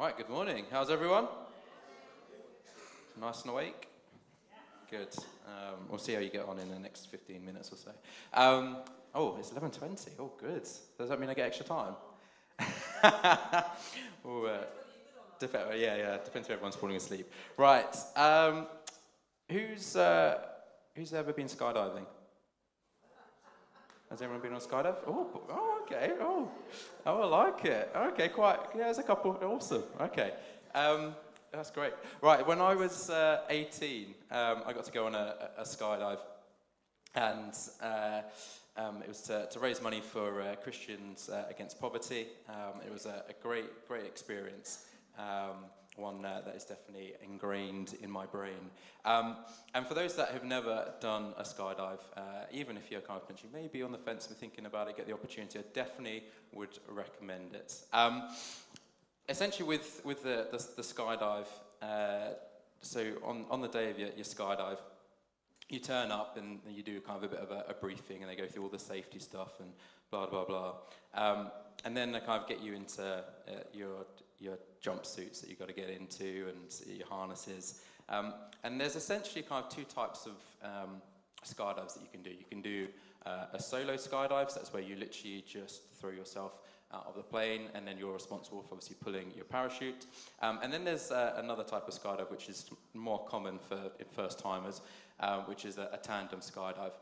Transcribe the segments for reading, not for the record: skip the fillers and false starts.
Right, good morning. How's everyone? Nice and awake? Good. We'll see how you get on in the next 15 minutes or so. It's 11:20. Oh, good. Does that mean I get extra time? Depends if everyone's falling asleep. Right. Who's ever been skydiving? Has anyone been on skydive? Oh, okay. Oh, I like it. Okay, quite. Yeah, there's a couple. Awesome. Okay. That's great. Right, when I was 18, I got to go on a skydive, and it was to raise money for Christians Against Poverty. It was a great experience. One that is definitely ingrained in my brain. And for those that have never done a skydive, even if you're kind of potentially maybe on the fence and thinking about it, get the opportunity, I definitely would recommend it. Essentially with the skydive, so on the day of your skydive, you turn up and you do kind of a bit of a briefing, and they go through all the safety stuff and blah, blah, blah. And then they kind of get you into your jumpsuits that you've got to get into and your harnesses. And there's essentially kind of two types of skydives that you can do. You can do a solo skydive, so that's where you literally just throw yourself out of the plane, and then you're responsible for obviously pulling your parachute. And then there's another type of skydive, which is more common for first-timers, which is a tandem skydive.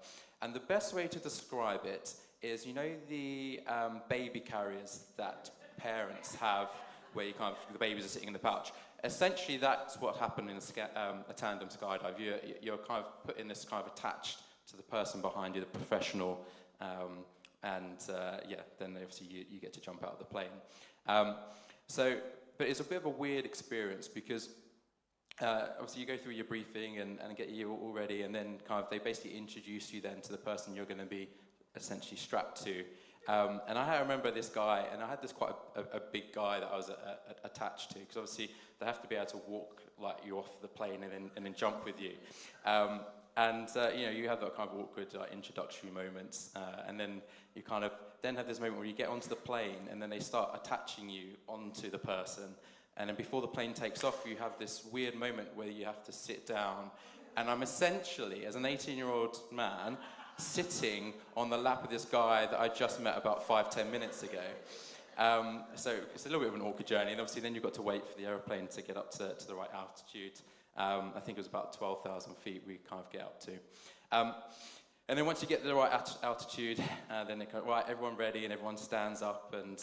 And the best way to describe it is, you know the baby carriers that parents have, where you kind of, the babies are sitting in the pouch. Essentially, that's what happened in a tandem skydive. You're kind of put in this kind of attached to the person behind you, the professional, then obviously you get to jump out of the plane. But it's a bit of a weird experience because obviously you go through your briefing and get you all ready, and then kind of they basically introduce you then to the person you're going to be essentially strapped to. And I remember this guy, and I had this quite a big guy that I was attached to, because obviously they have to be able to walk like you off the plane and then jump with you. You have that kind of awkward introductory moments, and then you kind of then have this moment where you get onto the plane, and then they start attaching you onto the person, and then before the plane takes off, you have this weird moment where you have to sit down, and I'm essentially, as an 18-year-old man, sitting on the lap of this guy that I just met about 5-10 minutes ago. So it's a little bit of an awkward journey, and obviously then you've got to wait for the aeroplane to get up to the right altitude. I think it was about 12,000 feet we kind of get up to. And then once you get to the right altitude, then they go, right, everyone ready, and everyone stands up, and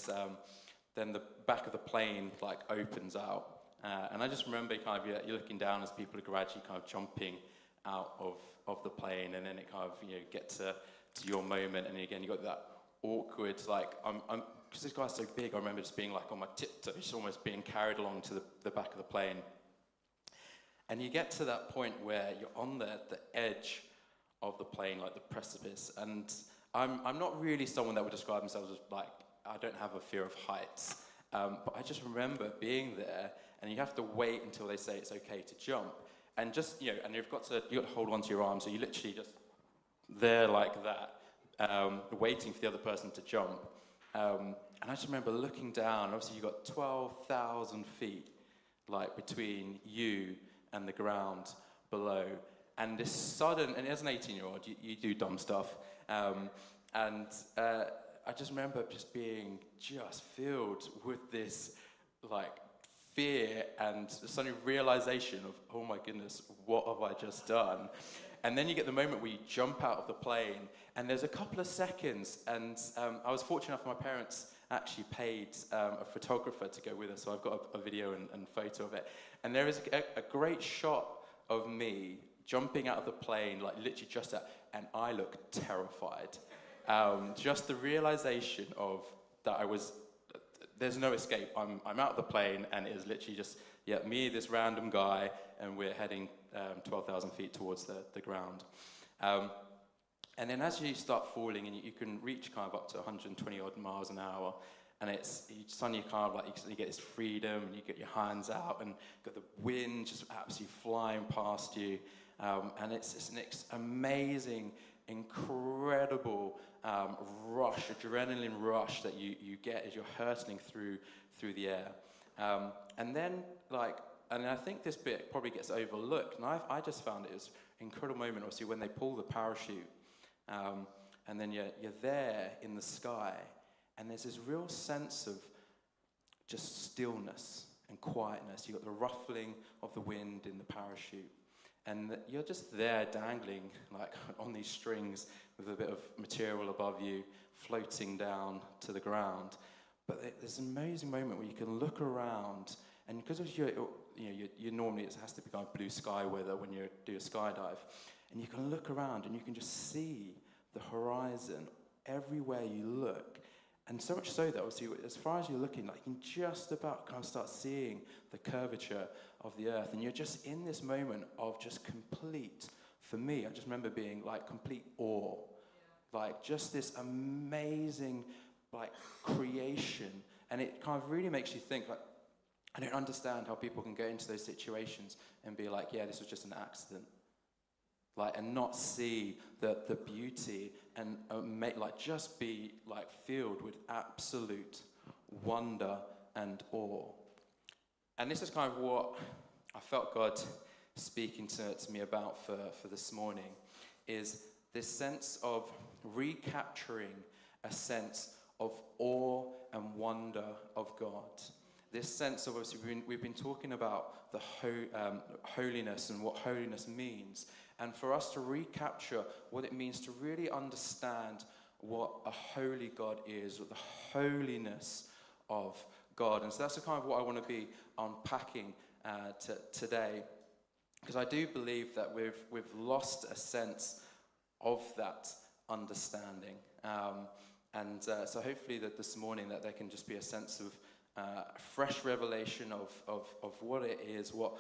then the back of the plane like opens out. And I just remember kind of you're looking down as people are gradually kind of jumping out of the plane, and then it kind of get to your moment, and again you got that awkward because this guy's so big, I remember just being like on my tiptoes, just almost being carried along to the back of the plane. And you get to that point where you're on the edge of the plane, like the precipice, and I'm not really someone that would describe themselves as like, I don't have a fear of heights, but I just remember being there, and you have to wait until they say it's okay to jump. And just, and you've got to hold on to your arm, so you're literally just there like that, waiting for the other person to jump. And I just remember looking down, obviously you've got 12,000 feet, like, between you and the ground below. And this sudden, and as an 18-year-old, you do dumb stuff. I just remember just being just filled with this, like, fear and sudden realization of, oh my goodness, what have I just done? And then you get the moment where you jump out of the plane, and there's a couple of seconds, and I was fortunate enough, my parents actually paid a photographer to go with us, so I've got a video and photo of it. And there is a great shot of me jumping out of the plane, like literally just out, and I look terrified. Just the realization of that there's no escape. I'm out of the plane, and it is literally just, me, this random guy, and we're heading 12,000 feet towards the ground. And then as you start falling, and you can reach kind of up to 120 odd miles an hour, and you suddenly kind of like, you get this freedom, and you get your hands out, and got the wind just absolutely flying past you. And it's an amazing, incredible adrenaline rush that you get as you're hurtling through the air. And then, and I think this bit probably gets overlooked, and I just found it was an incredible moment, obviously, when they pull the parachute, and then you're there in the sky, and there's this real sense of just stillness and quietness. You've got the ruffling of the wind in the parachute, and you're just there dangling, like, on these strings with a bit of material above you, floating down to the ground. But there's an amazing moment where you can look around, and because of you normally it has to be kind of blue sky weather when you do a skydive, and you can look around and you can just see the horizon everywhere you look, and so much so that obviously as far as you're looking, like, you can just about kind of start seeing the curvature of the earth, and you're just in this moment of just complete, for me, I just remember being like complete awe, like just this amazing like creation, and it kind of really makes you think, like, I don't understand how people can get into those situations and be like, yeah, this was just an accident, like, and not see the beauty and just be like filled with absolute wonder and awe. And this is kind of what I felt God speaking to me about for this morning, is this sense of recapturing a sense of awe and wonder of God. This sense of, obviously, we've been talking about the holiness and what holiness means. And for us to recapture what it means to really understand what a holy God is, what the holiness of God. And so that's the kind of what I want to be unpacking today. Because I do believe that we've lost a sense of that understanding. So hopefully that this morning that there can just be a sense of fresh revelation of what it is, what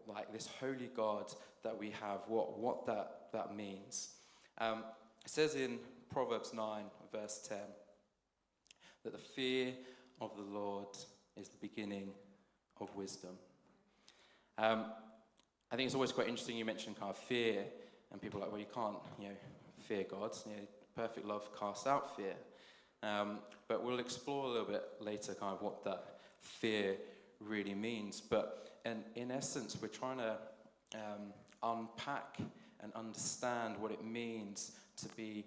like this holy God that we have, what that means. It says in Proverbs 9, verse 10, that the fear of the Lord is the beginning of wisdom. I think it's always quite interesting. You mentioned kind of fear, and people are like, well, you can't, fear God. Perfect love casts out fear. But we'll explore a little bit later kind of what that fear really means. But in essence, we're trying to unpack and understand what it means to be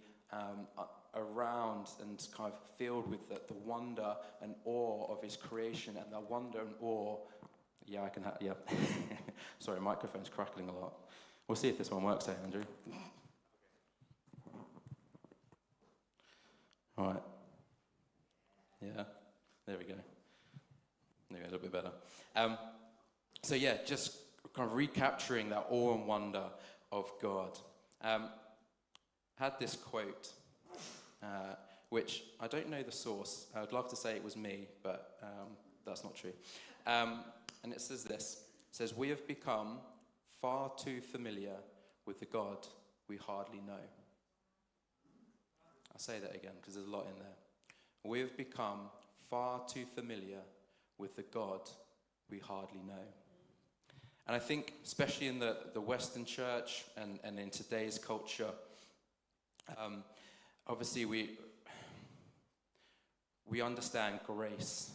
around and kind of filled with the wonder and awe of his creation, and the wonder and awe. Yeah, I can have, yeah. Sorry, microphone's crackling a lot. We'll see if this one works, Andrew. All right. Yeah, there we go. Maybe a little bit better. So yeah, just kind of recapturing that awe and wonder of God. Had this quote, which I don't know the source. I would love to say it was me, but that's not true. And it says this. It says, "We have become far too familiar with the God we hardly know." I'll say that again because there's a lot in there. We have become far too familiar with the God we hardly know. And I think, especially in the Western church and in today's culture, obviously we understand grace,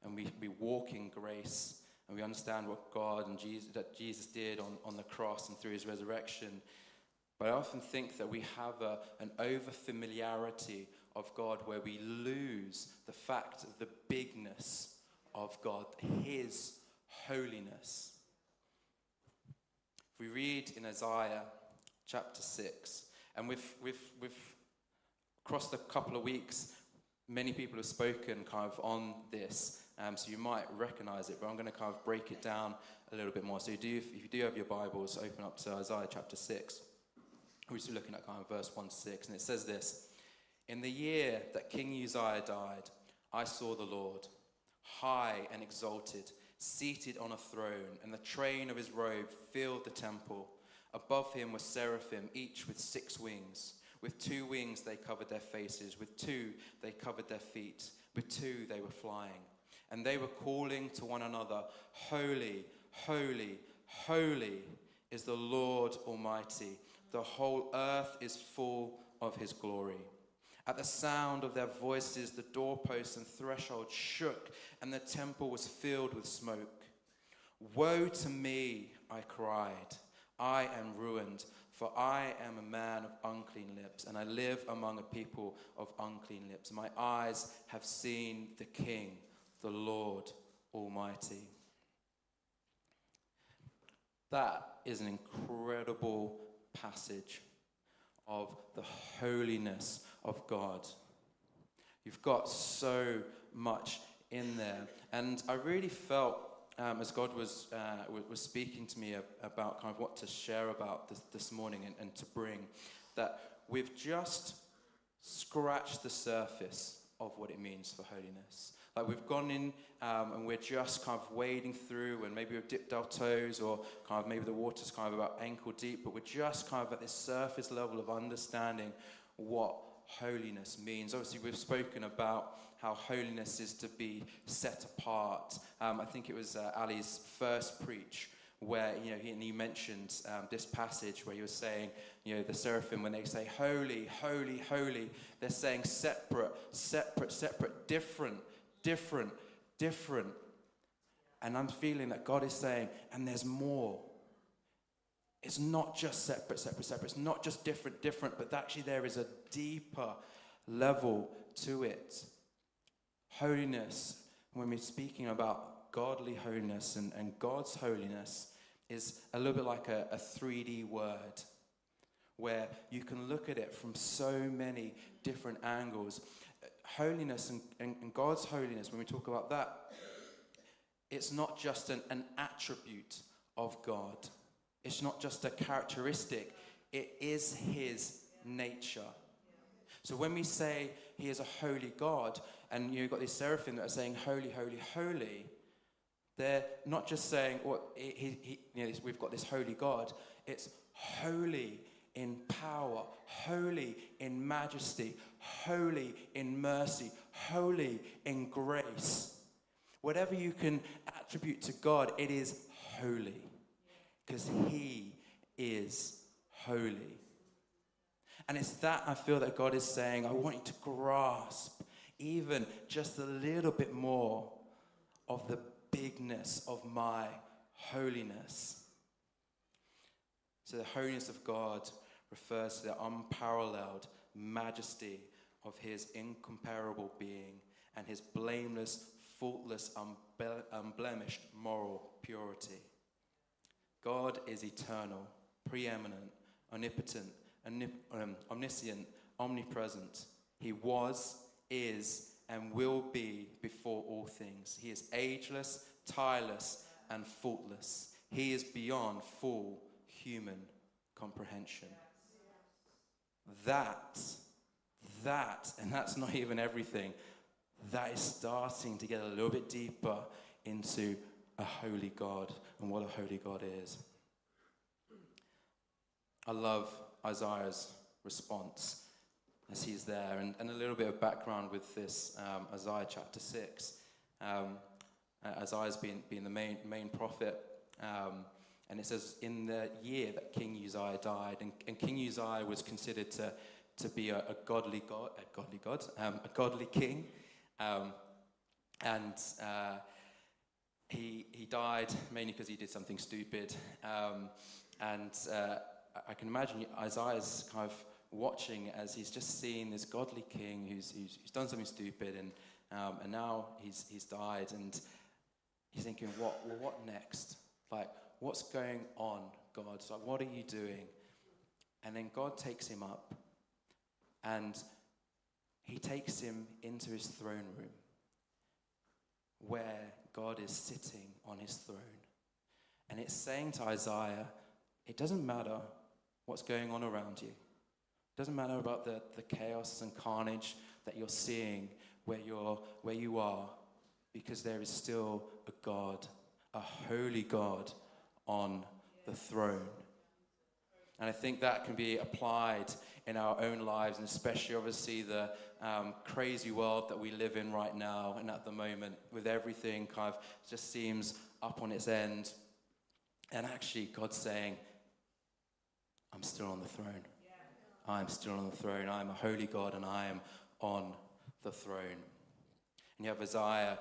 and we walk in grace, and we understand what God and Jesus did on the cross and through his resurrection. But I often think that we have an over-familiarity of God where we lose the fact of the bigness of God, his holiness. If we read in Isaiah chapter 6, and we've across the couple of weeks, many people have spoken kind of on this, so you might recognize it, but I'm going to kind of break it down a little bit more. So if you do have your Bibles, open up to Isaiah chapter 6. We're just looking at kind of verse 1 to 6, and it says this: "In the year that King Uzziah died, I saw the Lord, high and exalted, seated on a throne, and the train of his robe filled the temple. Above him were seraphim, each with 6 wings. With 2 wings they covered their faces, with 2 they covered their feet, with 2 they were flying. And they were calling to one another, 'Holy, holy, holy is the Lord Almighty. The whole earth is full of his glory.' At the sound of their voices, the doorposts and threshold shook, and the temple was filled with smoke. Woe to me, I cried. I am ruined, for I am a man of unclean lips, and I live among a people of unclean lips. My eyes have seen the King, the Lord Almighty. That is an incredible passage of the holiness of God. You've got so much in there. And I really felt, as God was speaking to me about kind of what to share about this morning and to bring, that we've just scratched the surface of what it means for holiness. Like we've gone in and we're just kind of wading through, and maybe we've dipped our toes, or kind of maybe the water's kind of about ankle deep, but we're just kind of at this surface level of understanding what holiness means. Obviously, we've spoken about how holiness is to be set apart. I think it was Ali's first preach where, he mentioned this passage where he was saying, the seraphim, when they say holy, holy, holy, they're saying separate, separate, separate, different, different, different. And I'm feeling that God is saying, and there's more. It's not just separate, separate, separate. It's not just different, different, but actually there is a deeper level to it. Holiness, when we're speaking about godly holiness and God's holiness, is a little bit like a 3D word, where you can look at it from so many different angles. Holiness and God's holiness, when we talk about that, it's not just an attribute of God. It's not just a characteristic. It is his nature. So when we say he is a holy God, and you've got these seraphim that are saying holy, holy, holy, they're not just saying, we've got this holy God. It's holy in power, holy in majesty, holy in mercy, holy in grace. Whatever you can attribute to God, it is holy, because he is holy. And it's that I feel that God is saying, I want you to grasp even just a little bit more of the bigness of my holiness. So the holiness of God refers to the unparalleled majesty of his incomparable being and his blameless, faultless, unblemished moral purity. God is eternal, preeminent, omnipotent, omniscient, omnipresent. He was, is, and will be before all things. He is ageless, tireless, and faultless. He is beyond full human comprehension. That, and that's not even everything, that is starting to get a little bit deeper into a holy God and what a holy God is. I love Isaiah's response as he's there, and a little bit of background with this Isaiah chapter 6. Isaiah's been the main prophet, and it says in the year that King Uzziah died, and King Uzziah was considered to be a godly king, and he died mainly because he did something stupid, and I can imagine Isaiah's kind of watching as he's just seen this godly king who's done something stupid, and now he's died, and he's thinking, what next? Like, what's going on, God? So, like, what are you doing? And then God takes him up, and he takes him into his throne room, where God is sitting on his throne. And it's saying to Isaiah, it doesn't matter what's going on around you. It doesn't matter about the chaos and carnage that you're seeing where you are, because there is still a God, a holy God on the throne. And I think that can be applied in our own lives, and especially obviously the crazy world that we live in right now and at the moment, with everything kind of just seems up on its end. And actually God's saying, I'm still on the throne. I am still on the throne. I am a holy God, and I am on the throne. And you have Isaiah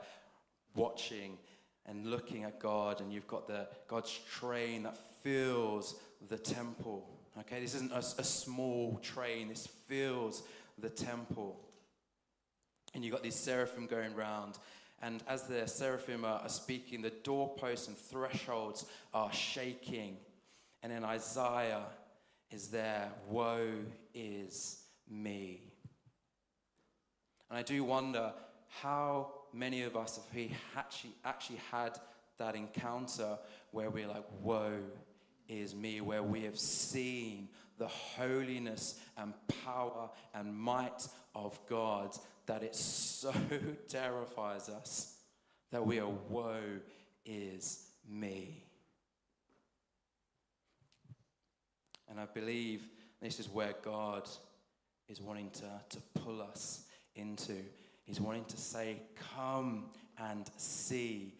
watching and looking at God, and you've got God's train that fills the temple. Okay, this isn't a small train. This fills the temple. And you've got these seraphim going round. And as the seraphim are speaking, the doorposts and thresholds are shaking. And then Isaiah is there. Woe is me. And I do wonder how many of us have actually had that encounter where we're like, woe is me, where we have seen the holiness and power and might of God, that it so terrifies us that we are, woe is me. And I believe this is where God is wanting to pull us into. He's wanting to say, come and see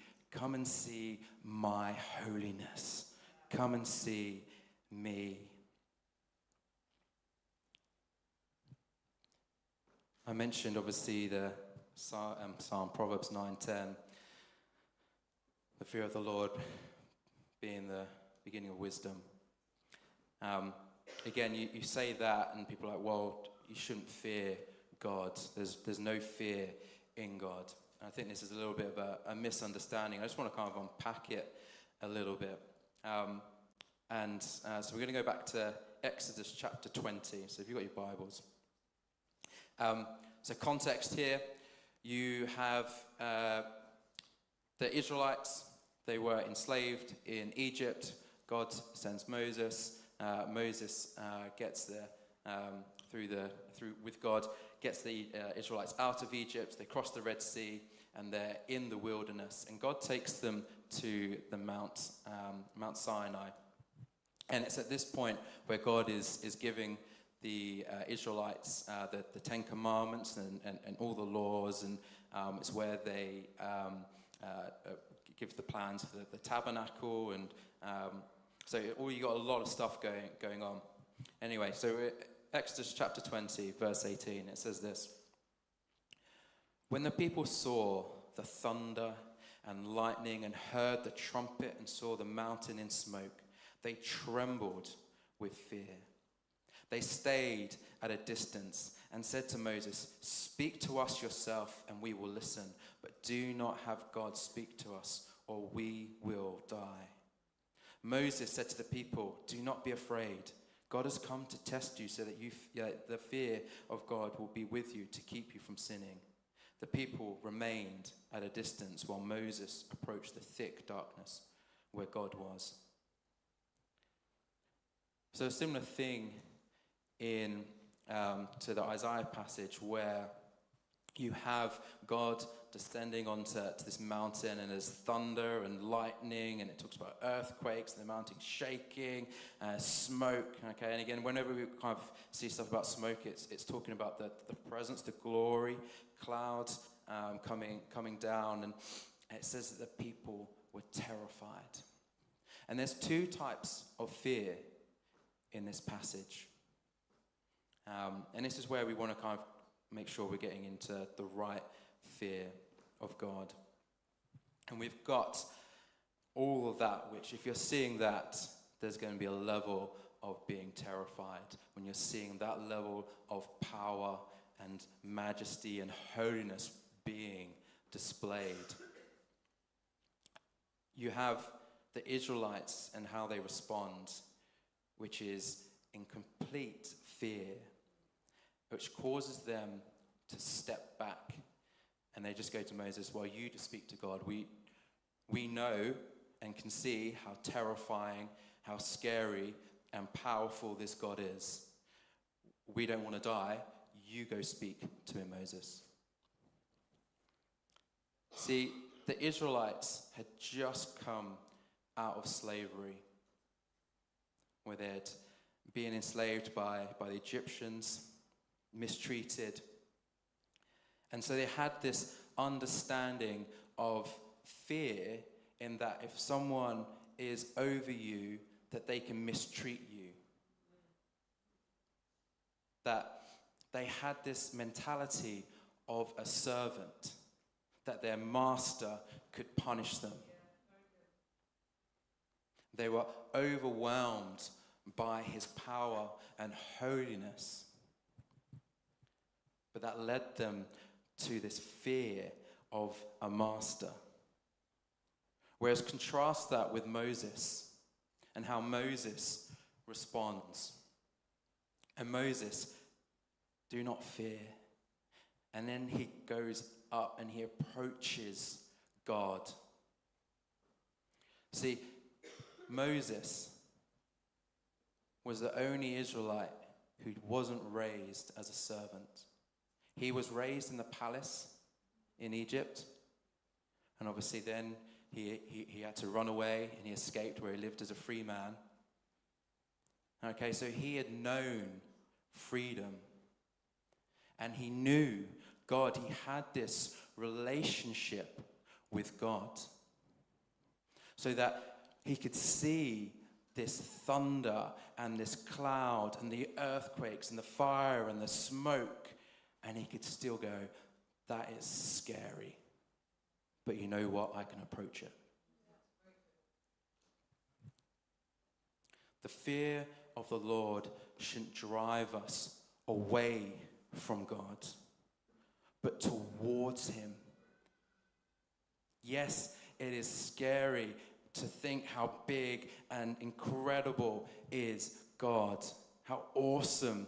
my holiness. Come and see me. I mentioned, obviously, the Psalm Proverbs 9:10. The fear of the Lord being the beginning of wisdom. Again, you say that, and people are like, well, you shouldn't fear God. There's no fear in God. And I think this is a little bit of a misunderstanding. I just want to kind of unpack it a little bit. So we're going to go back to Exodus chapter 20. So if you've got your Bibles. So context here, you have the Israelites. They were enslaved in Egypt. God sends Moses. Moses gets with God, gets the Israelites out of Egypt. They cross the Red Sea, and they're in the wilderness. And God takes them to the Mount Sinai. And it's at this point where God is giving the Israelites the Ten Commandments and all the laws, and it's where they give the plans for the tabernacle, and so you got a lot of stuff going on. Anyway, so Exodus chapter 20, verse 18, it says this. When the people saw the thunder and lightning and heard the trumpet and saw the mountain in smoke, they trembled with fear. They stayed at a distance and said to Moses, "Speak to us yourself and we will listen, but do not have God speak to us or we will die." Moses said to the people, "Do not be afraid. God has come to test you so that the fear of God will be with you to keep you from sinning." The people remained at a distance while Moses approached the thick darkness where God was. So a similar thing in to the Isaiah passage where you have God descending onto this mountain, and there's thunder and lightning, and it talks about earthquakes and the mountain shaking, smoke. Okay, and again, whenever we kind of see stuff about smoke, it's talking about the presence, the glory, clouds coming down, and it says that the people were terrified. And there's two types of fear in this passage, and this is where we want to kind of make sure we're getting into the right fear of God. And we've got all of that, which if you're seeing that, there's going to be a level of being terrified when you're seeing that level of power and majesty and holiness being displayed. You have the Israelites and how they respond, which is in complete fear, which causes them to step back, and they just go to Moses, "Well, you just speak to God. We know and can see how terrifying, how scary and powerful this God is. We don't want to die. You go speak to him, Moses." See, the Israelites had just come out of slavery, where they'd been enslaved by the Egyptians, mistreated. And so they had this understanding of fear, in that if someone is over you, that they can mistreat you. that they had this mentality of a servant, that their master could punish them. They were overwhelmed by his power and holiness. But that led them to this fear of a master. Whereas contrast that with Moses and how Moses responds. And Moses, do not fear. And then he goes up and he approaches God. See, Moses was the only Israelite who wasn't raised as a servant. He was raised in the palace in Egypt. And obviously then he had to run away and he escaped where he lived as a free man. Okay, so he had known freedom. And he knew God. He had this relationship with God. So that he could see this thunder and this cloud and the earthquakes and the fire and the smoke. And he could still go, that is scary. But you know what? I can approach it. The fear of the Lord shouldn't drive us away from God, but towards him. Yes, it is scary to think how big and incredible is God, how awesome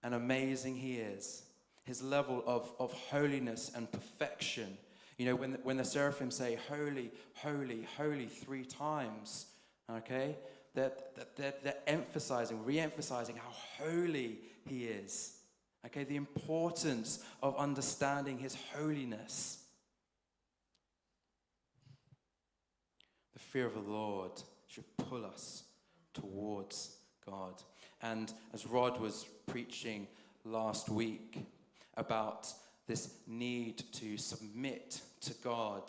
and amazing he is. His level of holiness and perfection. You know, when the seraphim say, holy, holy, holy 3 times, okay? They're emphasizing, re-emphasizing how holy he is. Okay, the importance of understanding his holiness. The fear of the Lord should pull us towards God. And as Rod was preaching last week about this need to submit to God,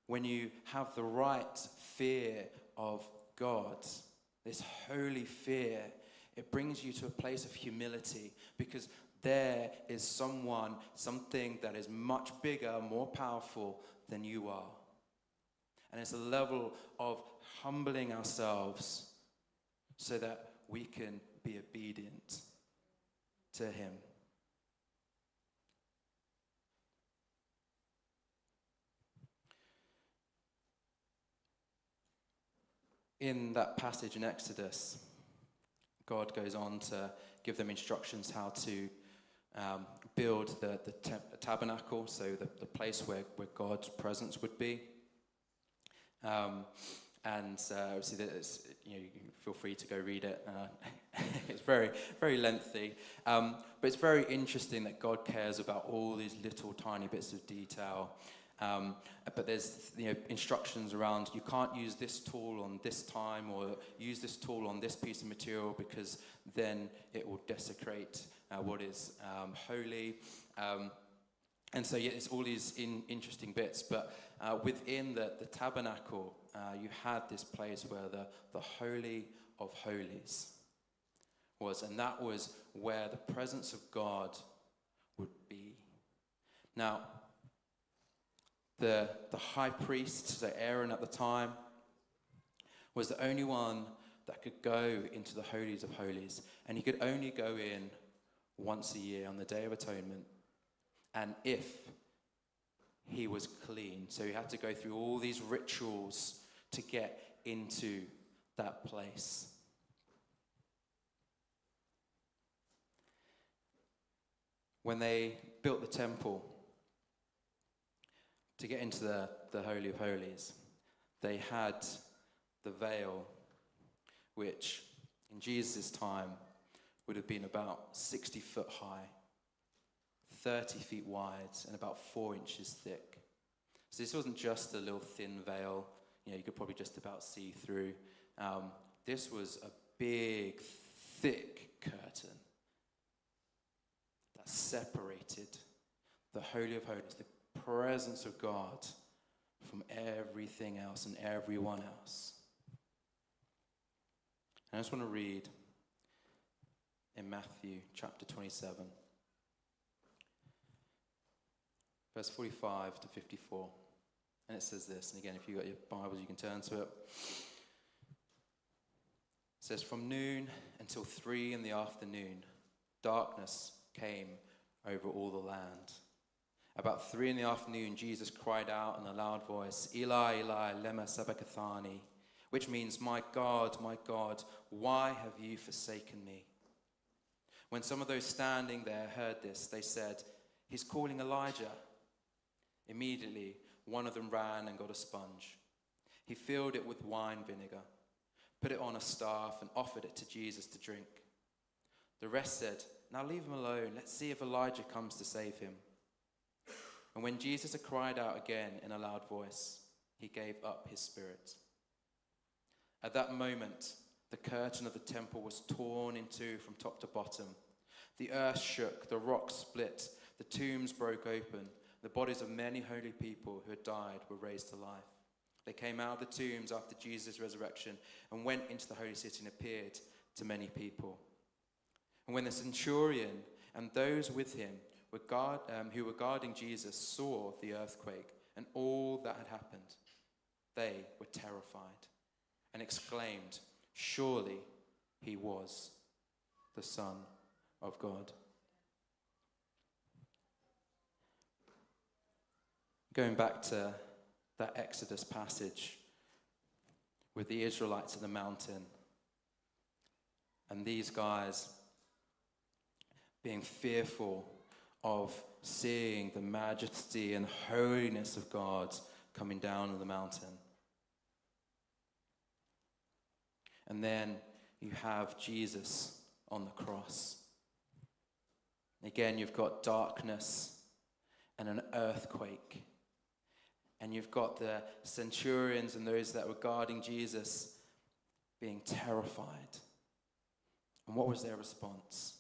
when you have the right fear of God, this holy fear, it brings you to a place of humility, because there is something that is much bigger, more powerful than you are. And it's a level of humbling ourselves so that we can be obedient to him. In that passage in Exodus, God goes on to give them instructions how to build the tabernacle, so the place where God's presence would be. Obviously, you can feel free to go read it. It's very, very lengthy. But it's very interesting that God cares about all these little tiny bits of detail. But there's instructions around, you can't use this tool on this time, or use this tool on this piece of material, because then it will desecrate what is holy. And so it's all these interesting bits. But within the tabernacle, you had this place where the Holy of Holies was. And that was where the presence of God would be. Now, the high priest, so Aaron at the time, was the only one that could go into the Holies of Holies. And he could only go in once a year on the Day of Atonement. And if he was clean. So he had to go through all these rituals to get into that place. When they built the temple, to get into the Holy of Holies, they had the veil, which in Jesus' time would have been about 60 foot high, 30 feet wide, and about 4 inches thick. So this wasn't just a little thin veil, you could probably just about see through. This was a big, thick curtain that separated the Holy of Holies, the presence of God, from everything else and everyone else. And I just want to read in Matthew chapter 27, verse 45 to 54. And it says this, and again, if you've got your Bibles, you can turn to it. It says, "From noon until 3 in the afternoon, darkness came over all the land. About 3 in the afternoon, Jesus cried out in a loud voice, 'Eli, Eli, lema sabachthani,' which means, 'My God, why have you forsaken me?' When some of those standing there heard this, they said, 'He's calling Elijah.' Immediately, one of them ran and got a sponge. He filled it with wine vinegar, put it on a staff, and offered it to Jesus to drink. The rest said, 'Now leave him alone. Let's see if Elijah comes to save him.' And when Jesus had cried out again in a loud voice, he gave up his spirit. At that moment, the curtain of the temple was torn in two from top to bottom. The earth shook, the rocks split, the tombs broke open. The bodies of many holy people who had died were raised to life. They came out of the tombs after Jesus' resurrection and went into the holy city and appeared to many people. And when the centurion and those with him who were guarding Jesus saw the earthquake and all that had happened, they were terrified and exclaimed, 'Surely he was the Son of God.'" Going back to that Exodus passage with the Israelites at the mountain, and these guys being fearful of seeing the majesty and holiness of God coming down on the mountain. And then you have Jesus on the cross. Again, you've got darkness and an earthquake. And you've got the centurions and those that were guarding Jesus being terrified. And what was their response?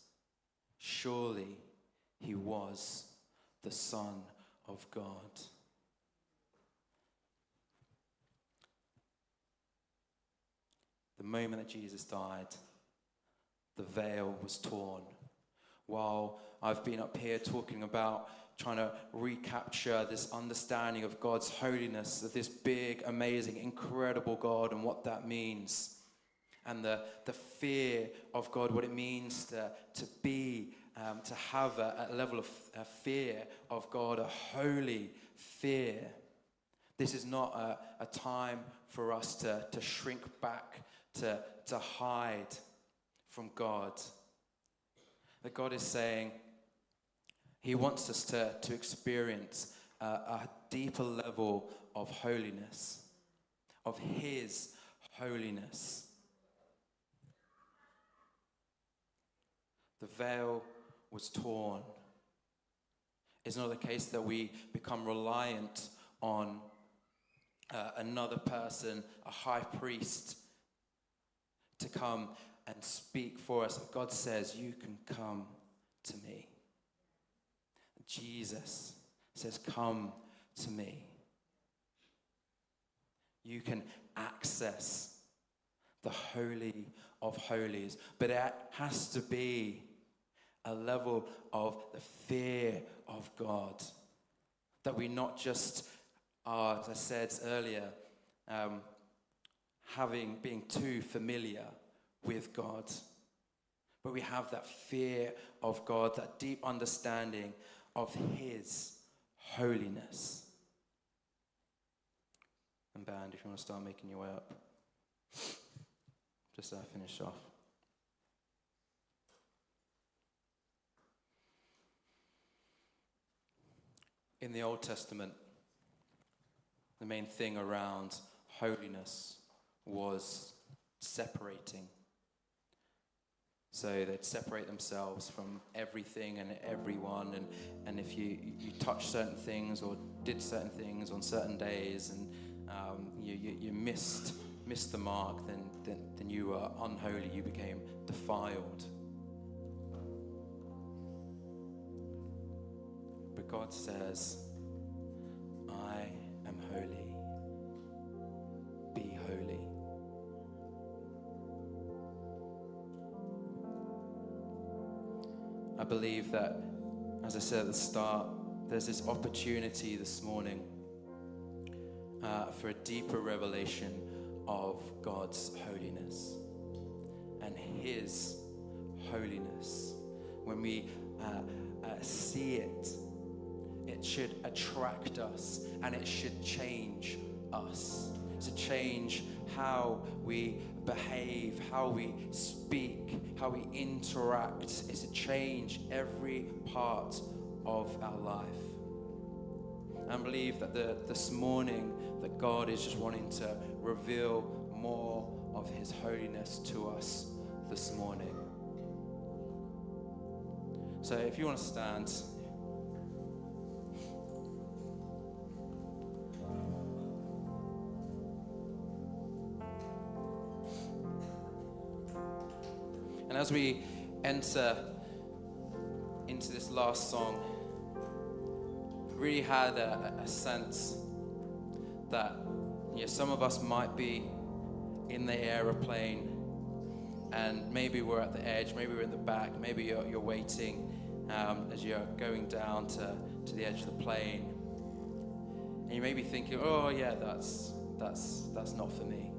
Surely he was the Son of God. The moment that Jesus died, the veil was torn. While I've been up here talking about trying to recapture this understanding of God's holiness, of this big, amazing, incredible God and what that means, and the fear of God, what it means to have a level of fear of God, a holy fear. This is not a time for us to shrink back, to hide from God. That God is saying he wants us to experience a deeper level of holiness, of his holiness. The veil was torn. It's not the case that we become reliant on another person, a high priest, to come and speak for us. But God says, "You can come to me." Jesus says, "Come to me." You can access the Holy of Holies, but it has to be a level of the fear of God, that we not just are, as I said earlier, being too familiar with God, but we have that fear of God, that deep understanding of his holiness. And band, if you want to start making your way up, just finish off. In the Old Testament, the main thing around holiness was separating. So they'd separate themselves from everything and everyone, and if you touched certain things or did certain things on certain days, and you missed the mark, then you were unholy, you became defiled. But God says, "I am holy. Be holy." I believe that, as I said at the start, there's this opportunity this morning for a deeper revelation of God's holiness and His holiness. When we see it, it should attract us and it should change us. To change how we behave, how we speak, how we interact. It's to change every part of our life. I believe that this morning that God is just wanting to reveal more of His holiness to us this morning. So if you want to stand. And as we enter into this last song, really had a sense that some of us might be in the aeroplane and maybe we're at the edge, maybe we're in the back, maybe you're waiting as you're going down to the edge of the plane, and you may be thinking, oh yeah, that's not for me.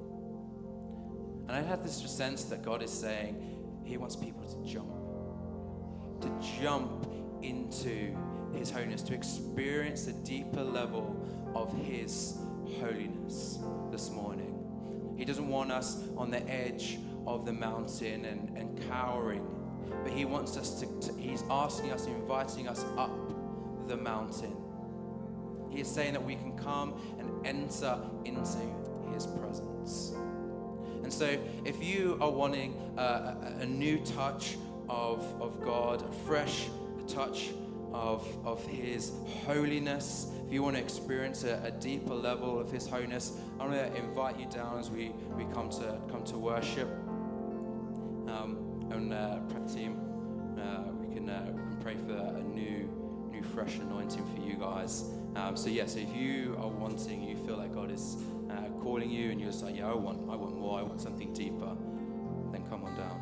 And I had this sense that God is saying He wants people to jump into His holiness, to experience a deeper level of His holiness this morning. He doesn't want us on the edge of the mountain and cowering, but He wants us He's asking us, inviting us up the mountain. He is saying that we can come and enter into His presence. And so if you are wanting a new touch of God, a fresh touch of His holiness, if you want to experience a deeper level of His holiness, I'm going to invite you down as we come to worship. And prep team, we can pray for a new fresh anointing for you guys. So if you are wanting, you feel like God is calling you, and you're just like, I want more, I want something deeper, then come on down.